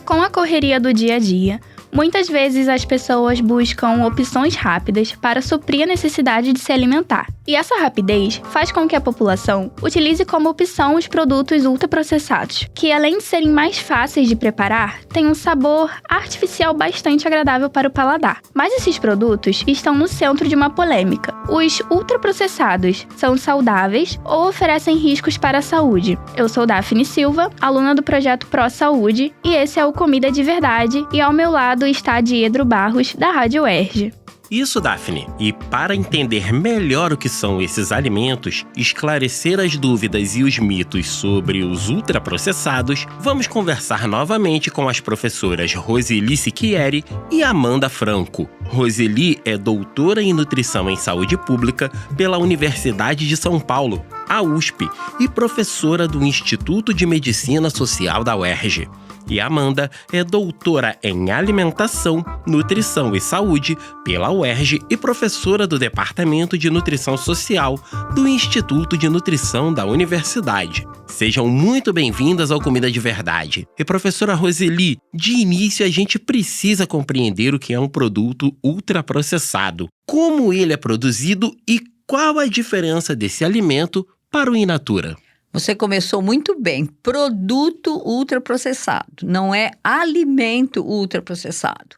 Com a correria do dia a dia, muitas vezes as pessoas buscam opções rápidas para suprir a necessidade de se alimentar. E essa rapidez faz com que a população utilize como opção os produtos ultraprocessados, que além de serem mais fáceis de preparar, têm um sabor artificial bastante agradável para o paladar. Mas esses produtos estão no centro de uma polêmica. Os ultraprocessados são saudáveis ou oferecem riscos para a saúde? Eu sou Daphne Silva, aluna do projeto Pró Saúde, e esse é o Comida de Verdade, e ao meu lado está Diedro Barros, da Rádio UERJ. Isso, Daphne. E para entender melhor o que são esses alimentos, esclarecer as dúvidas e os mitos sobre os ultraprocessados, vamos conversar novamente com as professoras Roseli Siquieri e Amanda Franco. Roseli é doutora em Nutrição em Saúde Pública pela Universidade de São Paulo, a USP, e professora do Instituto de Medicina Social da UERJ. E Amanda é doutora em Alimentação, Nutrição e Saúde pela UERJ e professora do Departamento de Nutrição Social do Instituto de Nutrição da Universidade. Sejam muito bem-vindas ao Comida de Verdade. E professora Roseli, de início a gente precisa compreender o que é um produto ultraprocessado, como ele é produzido e qual a diferença desse alimento para o in natura. Você começou muito bem. Produto ultraprocessado, não é alimento ultraprocessado.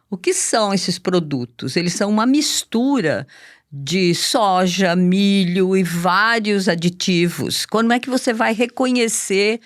O que são esses produtos? Eles são uma mistura de soja, milho e vários aditivos. Como é que você vai reconhecer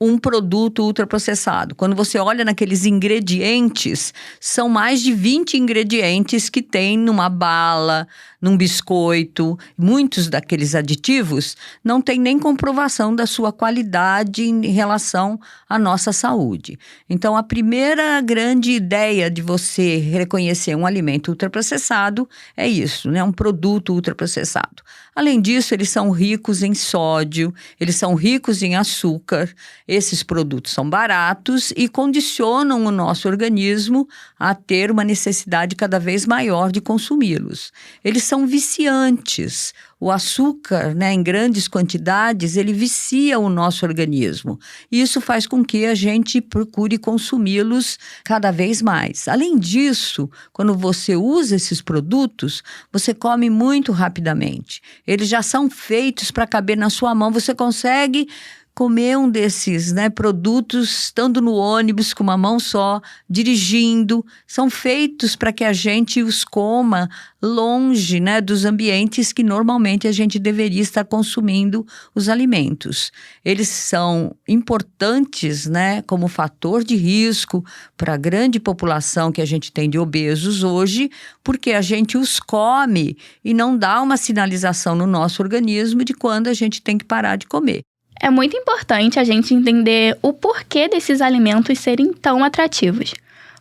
um produto ultraprocessado? Quando você olha naqueles ingredientes, são mais de 20 ingredientes que tem numa bala, num biscoito. Muitos daqueles aditivos não tem nem comprovação da sua qualidade em relação à nossa saúde. Então, a primeira grande ideia de você reconhecer um alimento ultraprocessado é isso, né? Um produto ultraprocessado. Além disso, eles são ricos em sódio, eles são ricos em açúcar. Esses produtos são baratos e condicionam o nosso organismo a ter uma necessidade cada vez maior de consumi-los. Eles são viciantes. O açúcar, né, em grandes quantidades, ele vicia o nosso organismo. E isso faz com que a gente procure consumi-los cada vez mais. Além disso, quando você usa esses produtos, você come muito rapidamente. Eles já são feitos para caber na sua mão. Você consegue comer um desses, né, produtos estando no ônibus com uma mão só, dirigindo. São feitos para que a gente os coma longe, né, dos ambientes que normalmente a gente deveria estar consumindo os alimentos. Eles são importantes, né, como fator de risco para a grande população que a gente tem de obesos hoje, porque a gente os come e não dá uma sinalização no nosso organismo de quando a gente tem que parar de comer. É muito importante a gente entender o porquê desses alimentos serem tão atrativos.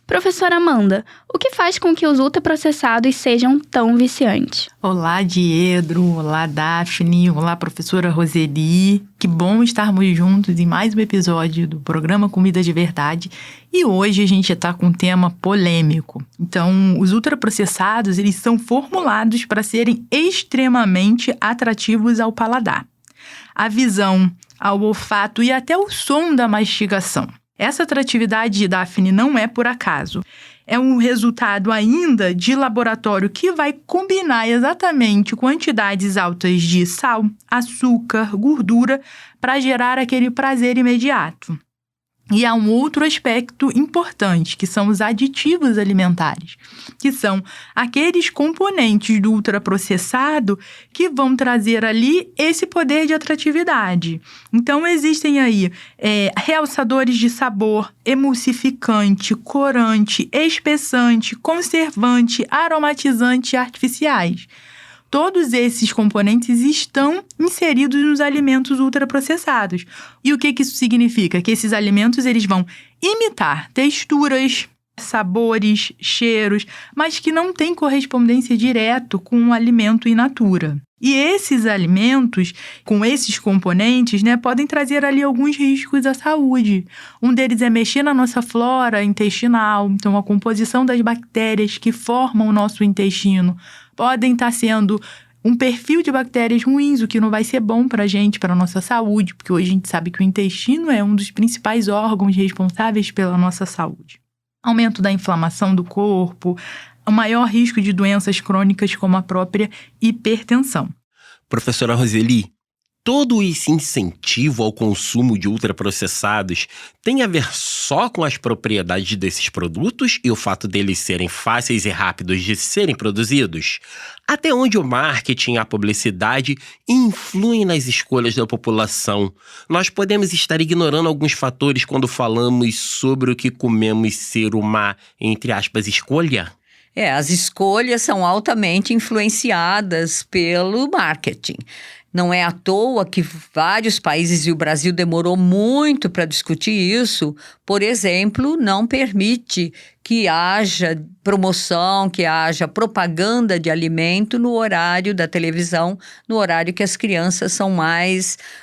Professora Amanda, o que faz com que os ultraprocessados sejam tão viciantes? Olá, Diedro. Olá, Daphne. Olá, professora Roseli. Que bom estarmos juntos em mais um episódio do programa Comida de Verdade. E hoje a gente está com um tema polêmico. Então, os ultraprocessados, eles são formulados para serem extremamente atrativos ao paladar, à visão, ao olfato e até o som da mastigação. Essa atratividade, Daphne, não é por acaso. É um resultado ainda de laboratório que vai combinar exatamente quantidades altas de sal, açúcar, gordura para gerar aquele prazer imediato. E há um outro aspecto importante, que são os aditivos alimentares, que são aqueles componentes do ultraprocessado que vão trazer ali esse poder de atratividade. Então, existem aí realçadores de sabor, emulsificante, corante, espessante, conservante, aromatizante artificiais. Todos esses componentes estão inseridos nos alimentos ultraprocessados. E o que isso significa? Que esses alimentos eles vão imitar texturas, sabores, cheiros, mas que não têm correspondência direta com o alimento in natura. E esses alimentos, com esses componentes, né, podem trazer ali alguns riscos à saúde. Um deles é mexer na nossa flora intestinal, então a composição das bactérias que formam o nosso intestino podem estar sendo um perfil de bactérias ruins, o que não vai ser bom para a gente, para a nossa saúde, porque hoje a gente sabe que o intestino é um dos principais órgãos responsáveis pela nossa saúde. Aumento da inflamação do corpo, o maior risco de doenças crônicas como a própria hipertensão. Professora Roseli, todo esse incentivo ao consumo de ultraprocessados tem a ver só com as propriedades desses produtos e o fato deles serem fáceis e rápidos de serem produzidos? Até onde o marketing e a publicidade influem nas escolhas da população? Nós podemos estar ignorando alguns fatores quando falamos sobre o que comemos ser uma, entre aspas, escolha? As escolhas são altamente influenciadas pelo marketing. Não é à toa que vários países, e o Brasil demorou muito para discutir isso, por exemplo, não permite que haja promoção, que haja propaganda de alimento no horário da televisão, no horário que as crianças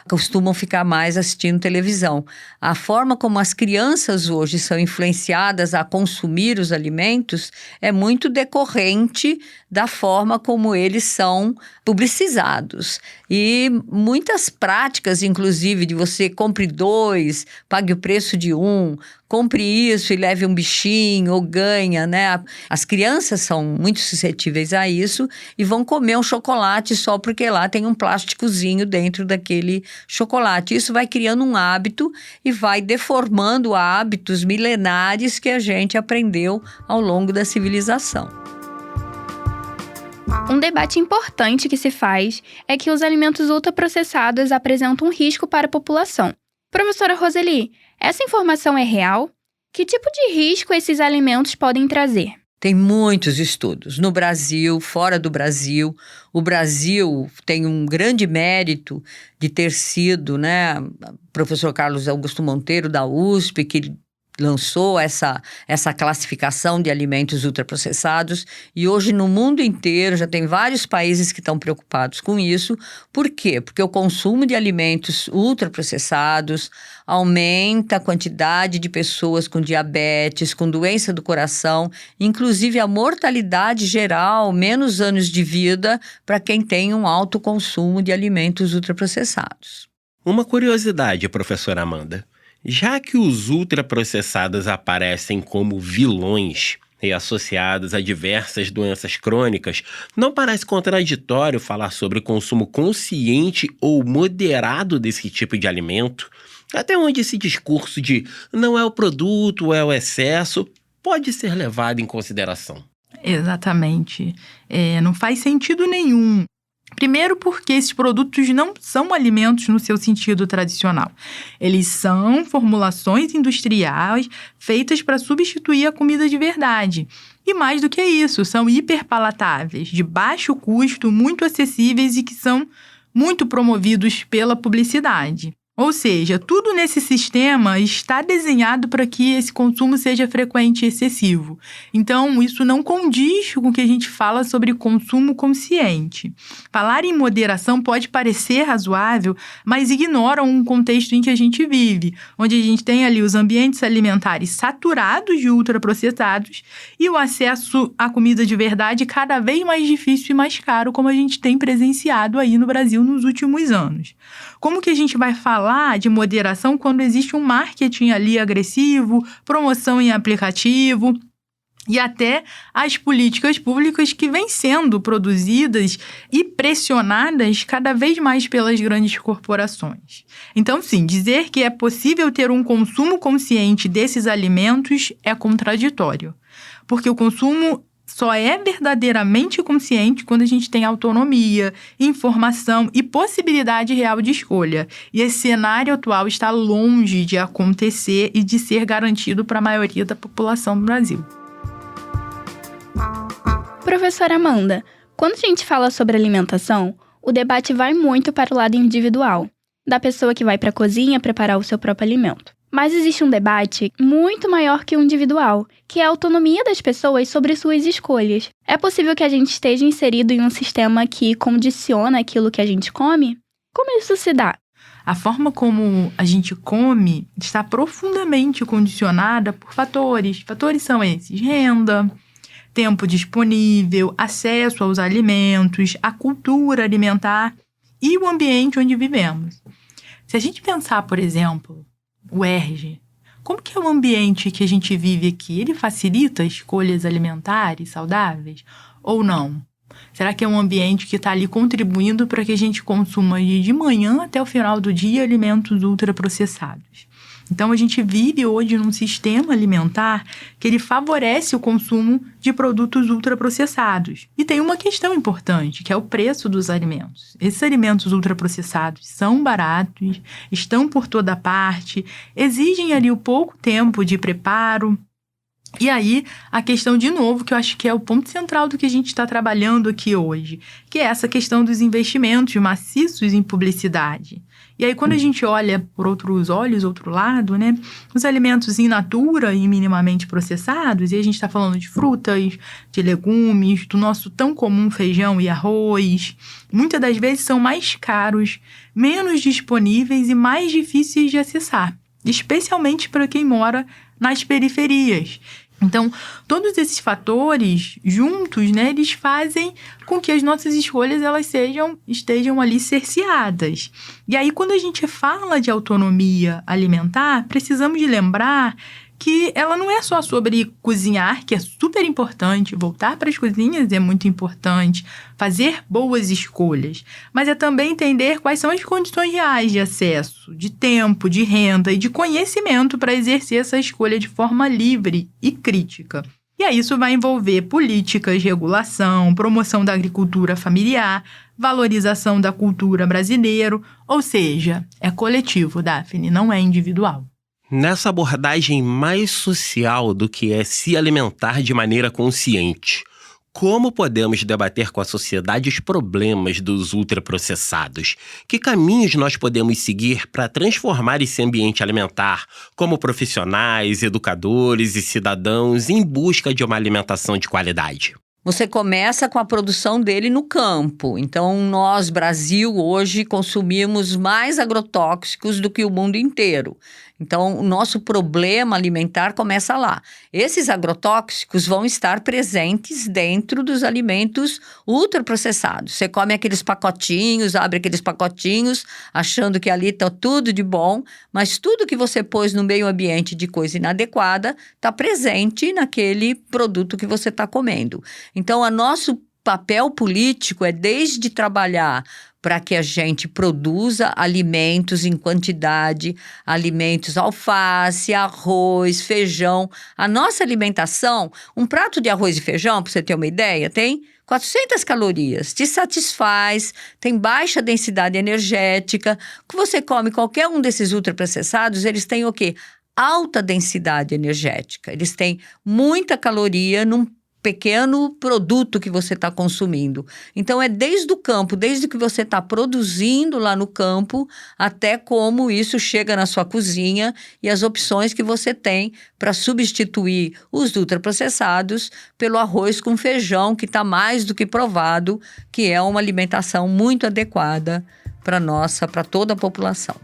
costumam ficar mais assistindo televisão. A forma como as crianças hoje são influenciadas a consumir os alimentos é muito decorrente da forma como eles são publicizados. E muitas práticas, inclusive, de você compre 2, pague o preço de 1, compre isso e leve um bichinho ou ganha, né? As crianças são muito suscetíveis a isso e vão comer um chocolate só porque lá tem um plásticozinho dentro daquele chocolate. Isso vai criando um hábito e vai deformando hábitos milenares que a gente aprendeu ao longo da civilização. Um debate importante que se faz é que os alimentos ultraprocessados apresentam um risco para a população. Professora Roseli, essa informação é real? Que tipo de risco esses alimentos podem trazer? Tem muitos estudos no Brasil, fora do Brasil. O Brasil tem um grande mérito de ter sido, o professor Carlos Augusto Monteiro, da USP, que lançou essa classificação de alimentos ultraprocessados, e hoje no mundo inteiro já tem vários países que estão preocupados com isso. Por quê? Porque o consumo de alimentos ultraprocessados aumenta a quantidade de pessoas com diabetes, com doença do coração, inclusive a mortalidade geral, menos anos de vida para quem tem um alto consumo de alimentos ultraprocessados. Uma curiosidade, professora Amanda. Já que os ultraprocessados aparecem como vilões e associados a diversas doenças crônicas, não parece contraditório falar sobre consumo consciente ou moderado desse tipo de alimento? Até onde esse discurso de não é o produto, é o excesso, pode ser levado em consideração? Exatamente. Não faz sentido nenhum. Primeiro porque esses produtos não são alimentos no seu sentido tradicional. Eles são formulações industriais feitas para substituir a comida de verdade. E mais do que isso, são hiperpalatáveis, de baixo custo, muito acessíveis e que são muito promovidos pela publicidade. Ou seja, tudo nesse sistema está desenhado para que esse consumo seja frequente e excessivo. Então, isso não condiz com o que a gente fala sobre consumo consciente. Falar em moderação pode parecer razoável, mas ignora um contexto em que a gente vive, onde a gente tem ali os ambientes alimentares saturados de ultraprocessados e o acesso à comida de verdade cada vez mais difícil e mais caro, como a gente tem presenciado aí no Brasil nos últimos anos. Como que a gente vai falar de moderação quando existe um marketing ali agressivo, promoção em aplicativo e até as políticas públicas que vêm sendo produzidas e pressionadas cada vez mais pelas grandes corporações? Então, sim, dizer que é possível ter um consumo consciente desses alimentos é contraditório, porque o consumo só é verdadeiramente consciente quando a gente tem autonomia, informação e possibilidade real de escolha. E esse cenário atual está longe de acontecer e de ser garantido para a maioria da população do Brasil. Professora Amanda, quando a gente fala sobre alimentação, o debate vai muito para o lado individual, da pessoa que vai para a cozinha preparar o seu próprio alimento. Mas existe um debate muito maior que o individual, que é a autonomia das pessoas sobre suas escolhas. É possível que a gente esteja inserido em um sistema que condiciona aquilo que a gente come? Como isso se dá? A forma como a gente come está profundamente condicionada por fatores. Fatores são esses: renda, tempo disponível, acesso aos alimentos, a cultura alimentar e o ambiente onde vivemos. Se a gente pensar, por exemplo, o ERJ, como que é o ambiente que a gente vive aqui? Ele facilita escolhas alimentares saudáveis ou não? Será que é um ambiente que está ali contribuindo para que a gente consuma de manhã até o final do dia alimentos ultraprocessados? Então, a gente vive hoje num sistema alimentar que ele favorece o consumo de produtos ultraprocessados. E tem uma questão importante, que é o preço dos alimentos. Esses alimentos ultraprocessados são baratos, estão por toda parte, exigem ali o pouco tempo de preparo. E aí, a questão, de novo, que eu acho que é o ponto central do que a gente está trabalhando aqui hoje, que é essa questão dos investimentos maciços em publicidade. E aí, quando a gente olha por outros olhos, outro lado, né, os alimentos in natura e minimamente processados, e a gente está falando de frutas, de legumes, do nosso tão comum feijão e arroz, muitas das vezes são mais caros, menos disponíveis e mais difíceis de acessar, especialmente para quem mora nas periferias. Então, todos esses fatores juntos, né, eles fazem com que as nossas escolhas elas estejam ali cerceadas. E aí, quando a gente fala de autonomia alimentar, precisamos de lembrar que ela não é só sobre cozinhar, que é super importante, voltar para as cozinhas é muito importante, fazer boas escolhas, mas é também entender quais são as condições reais de acesso, de tempo, de renda e de conhecimento para exercer essa escolha de forma livre e crítica. E aí isso vai envolver políticas, regulação, promoção da agricultura familiar, valorização da cultura brasileira, ou seja, é coletivo, Daphne, não é individual. Nessa abordagem mais social do que é se alimentar de maneira consciente, como podemos debater com a sociedade os problemas dos ultraprocessados? Que caminhos nós podemos seguir para transformar esse ambiente alimentar como profissionais, educadores e cidadãos em busca de uma alimentação de qualidade? Você começa com a produção dele no campo. Então, nós, Brasil, hoje consumimos mais agrotóxicos do que o mundo inteiro. Então, o nosso problema alimentar começa lá. Esses agrotóxicos vão estar presentes dentro dos alimentos ultraprocessados. Você come aqueles pacotinhos, abre aqueles pacotinhos, achando que ali está tudo de bom, mas tudo que você pôs no meio ambiente de coisa inadequada está presente naquele produto que você está comendo. Então, o nosso papel político é desde trabalhar para que a gente produza alimentos em quantidade, alimentos alface, arroz, feijão. A nossa alimentação, um prato de arroz e feijão, para você ter uma ideia, tem 400 calorias, te satisfaz, tem baixa densidade energética. Que você come qualquer um desses ultraprocessados, eles têm o quê? Alta densidade energética. Eles têm muita caloria num pequeno produto que você está consumindo. Então, é desde o campo, desde que você está produzindo lá no campo, até como isso chega na sua cozinha e as opções que você tem para substituir os ultraprocessados pelo arroz com feijão, que está mais do que provado, que é uma alimentação muito adequada para toda a população.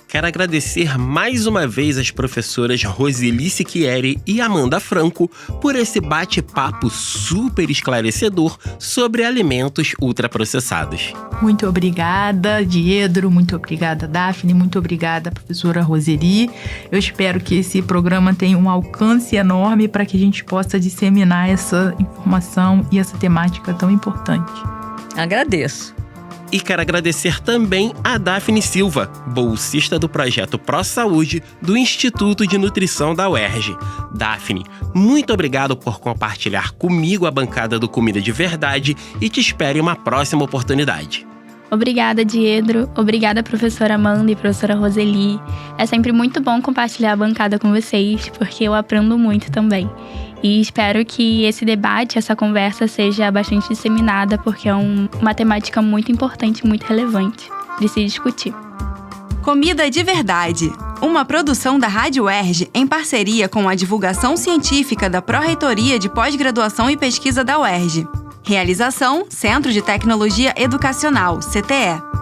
Quero agradecer mais uma vez as professoras Roseli Siquieri e Amanda Franco por esse bate-papo super esclarecedor sobre alimentos ultraprocessados. Muito obrigada, Diedro, muito obrigada, Daphne, muito obrigada, professora Roseli. Eu espero que esse programa tenha um alcance enorme para que a gente possa disseminar essa informação e essa temática tão importante. Agradeço. E quero agradecer também a Daphne Silva, bolsista do projeto ProSaúde do Instituto de Nutrição da UERJ. Daphne, muito obrigado por compartilhar comigo a bancada do Comida de Verdade e te espero em uma próxima oportunidade. Obrigada, Diedro. Obrigada, professora Amanda e professora Roseli. É sempre muito bom compartilhar a bancada com vocês, porque eu aprendo muito também. E espero que esse debate, essa conversa seja bastante disseminada, porque é uma temática muito importante, muito relevante de se discutir. Comida de Verdade, uma produção da Rádio UERJ em parceria com a divulgação científica da Pró-Reitoria de Pós-Graduação e Pesquisa da UERJ. Realização: Centro de Tecnologia Educacional, CTE.